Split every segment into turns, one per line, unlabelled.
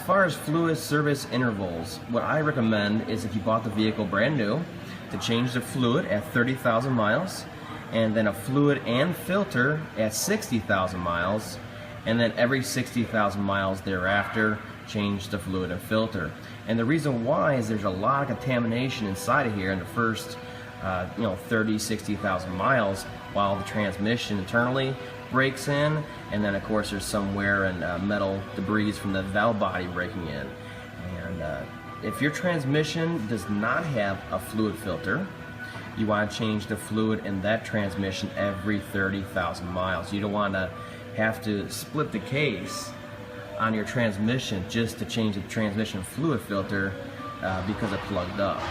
far as fluid service intervals, what I recommend is if you bought the vehicle brand new, to change the fluid at 30,000 miles, and then a fluid and filter at 60,000 miles, and then every 60,000 miles thereafter, change the fluid and filter. And the reason why is there's a lot of contamination inside of here in the first 30, 60,000 miles while the transmission internally breaks in, and then of course there's some wear and metal debris from the valve body breaking in. And if your transmission does not have a fluid filter, you want to change the fluid in that transmission every 30,000 miles. You don't want to have to split the case on your transmission just to change the transmission fluid filter because it plugged up.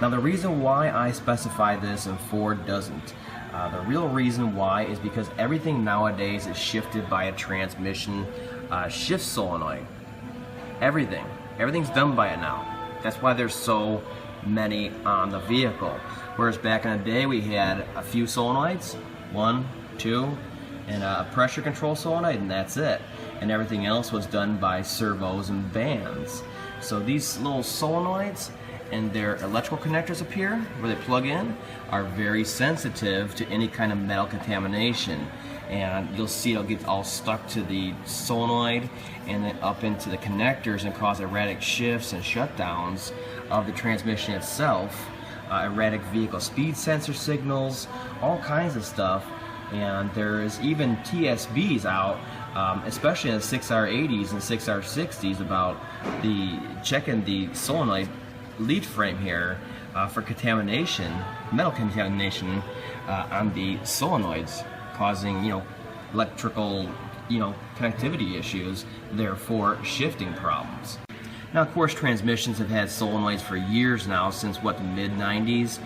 Now the reason why I specify this and Ford doesn't, the real reason why is because everything nowadays is shifted by a transmission shift solenoid. Everything's done by it now. That's why there's so many on the vehicle. Whereas back in the day we had a few solenoids, 1, 2, and a pressure control solenoid, and that's it. And everything else was done by servos and bands. So these little solenoids and their electrical connectors up here where they plug in are very sensitive to any kind of metal contamination, and you'll see it'll get all stuck to the solenoid and then up into the connectors and cause erratic shifts and shutdowns of the transmission itself, erratic vehicle speed sensor signals, all kinds of stuff. And there's even TSBs out, especially in the 6R80s and 6R60s, about checking the solenoid lead frame here for contamination, metal contamination on the solenoids, causing electrical connectivity issues, therefore shifting problems. Now of course transmissions have had solenoids for years now, since the mid-90s.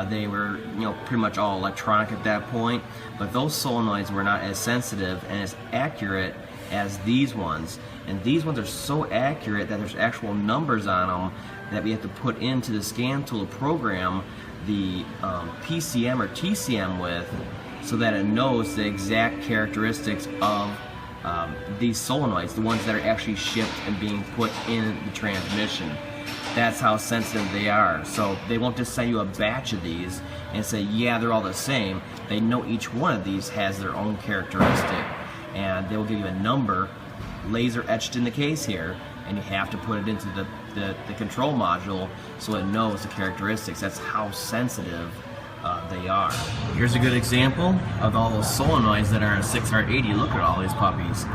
They were pretty much all electronic at that point, but those solenoids were not as sensitive and as accurate as these ones. And these ones are so accurate that there's actual numbers on them that we have to put into the scan tool to program the PCM or TCM with, so that it knows the exact characteristics of these solenoids, the ones that are actually shipped and being put in the transmission. That's how sensitive they are. So they won't just send you a batch of these and say, yeah, they're all the same. They know each one of these has their own characteristic, and they will give you a number laser etched in the case here, and you have to put it into the control module so it knows the characteristics. That's how sensitive they are. Here's a good example of all those solenoids that are in a 6R80. Look at all these puppies.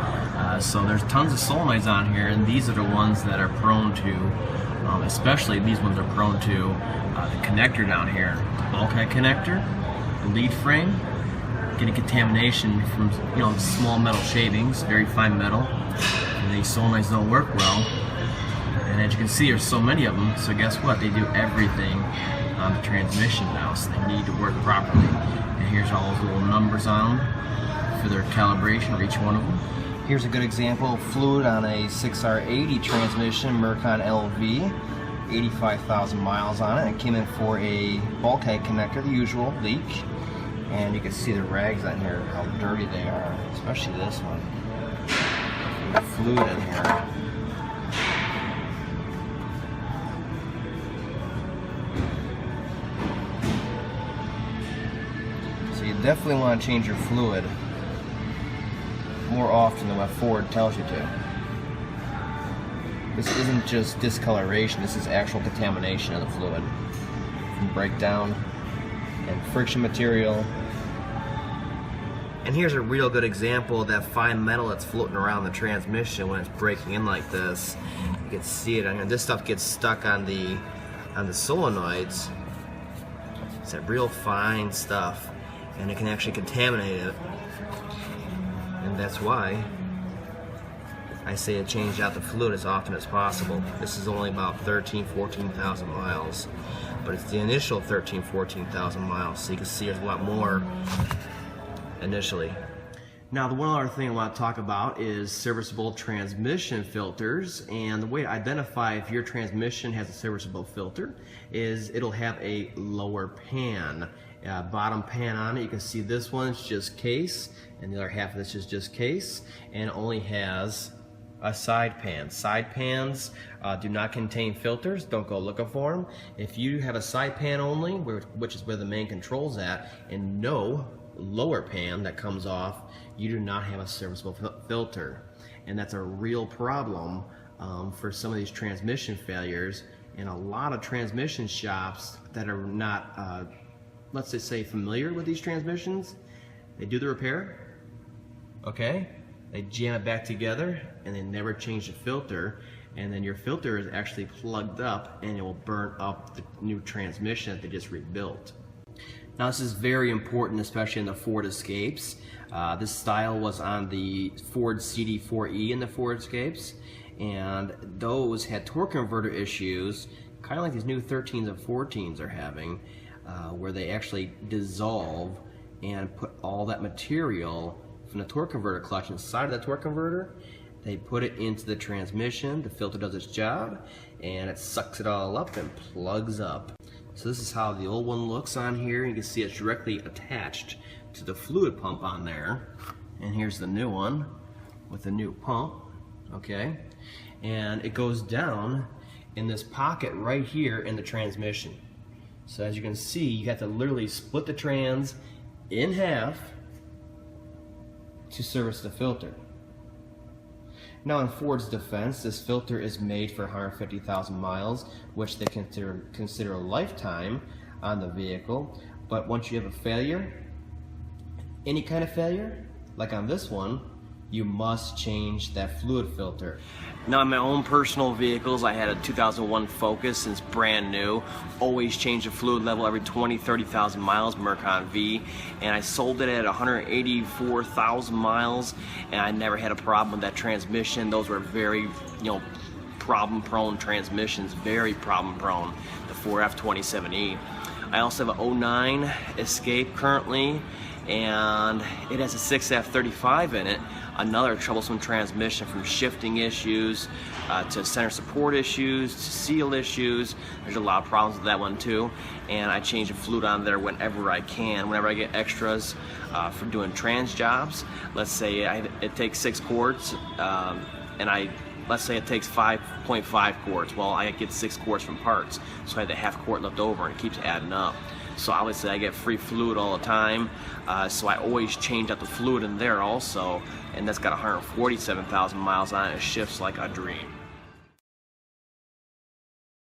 So there's tons of solenoids on here, and these are the ones that are prone to, especially these ones are prone to the connector down here. Bulkhead connector, the lead frame, getting contamination from small metal shavings, very fine metal, and these solenoids don't work well. And as you can see, there's so many of them, so guess what? They do everything on the transmission now, so they need to work properly. And here's all those little numbers on them for their calibration of each one of them. Here's a good example of fluid on a 6R80 transmission, Mercon LV, 85,000 miles on it. It came in for a bulkhead connector, the usual leak. And you can see the rags on here, how dirty they are, especially this one. The fluid in here. So you definitely want to change your fluid more often than what Ford tells you to. This isn't just discoloration, this is actual contamination of the fluid from breakdown and friction material. And here's a real good example of that fine metal that's floating around the transmission when it's breaking in like this. You can see it. I mean, this stuff gets stuck on the solenoids. It's that real fine stuff, and it can actually contaminate it. And that's why I say to change out the fluid as often as possible. This is only about 14,000 miles, but it's the initial 14,000 miles, so you can see there's a lot more initially. Now the one other thing I want to talk about is serviceable transmission filters, and the way to identify if your transmission has a serviceable filter is it'll have a lower pan, bottom pan on it. You can see this one's just case, and the other half of this is just case, and it only has a side pan. Side pans do not contain filters. Don't go looking for them. If you have a side pan only, which is where the main control's at, and no lower pan that comes off, you do not have a serviceable filter. And that's a real problem for some of these transmission failures. And a lot of transmission shops that are not, let's just say, familiar with these transmissions, they do the repair, okay? They jam it back together and they never change the filter, and then your filter is actually plugged up and it will burn up the new transmission that they just rebuilt. Now this is very important, especially in the Ford Escapes. This style was on the Ford CD4E in the Ford Escapes, and those had torque converter issues, kind of like these new 13s and 14s are having, where they actually dissolve and put all that material from the torque converter clutch inside of the torque converter. They put it into the transmission, the filter does its job, and it sucks it all up and plugs up. So this is how the old one looks on here. You can see it's directly attached to the fluid pump on there. And here's the new one with the new pump, okay? And it goes down in this pocket right here in the transmission. So as you can see, you have to literally split the trans in half to service the filter. Now in Ford's defense, this filter is made for 150,000 miles, which they consider a lifetime on the vehicle. But once you have a failure, any kind of failure, like on this one, you must change that fluid filter. Now in my own personal vehicles, I had a 2001 Focus, and it's brand new. Always change the fluid level every 20-30,000 miles, Mercon V, and I sold it at 184,000 miles, and I never had a problem with that transmission. Those were very, problem-prone transmissions, very problem-prone, the 4F27E. I also have an 09 Escape currently, and it has a 6F35 in it. Another troublesome transmission, from shifting issues to center support issues to seal issues. There's a lot of problems with that one too, and I change the fluid on there whenever I can, whenever I get extras for doing trans jobs. Let's say it takes 6 quarts, and let's say it takes 5.5 quarts. Well, I get 6 quarts from parts, so I have the half quart left over, and it keeps adding up. So obviously I get free fluid all the time, so I always change out the fluid in there also, and that's got 147,000 miles on it. It shifts like a dream.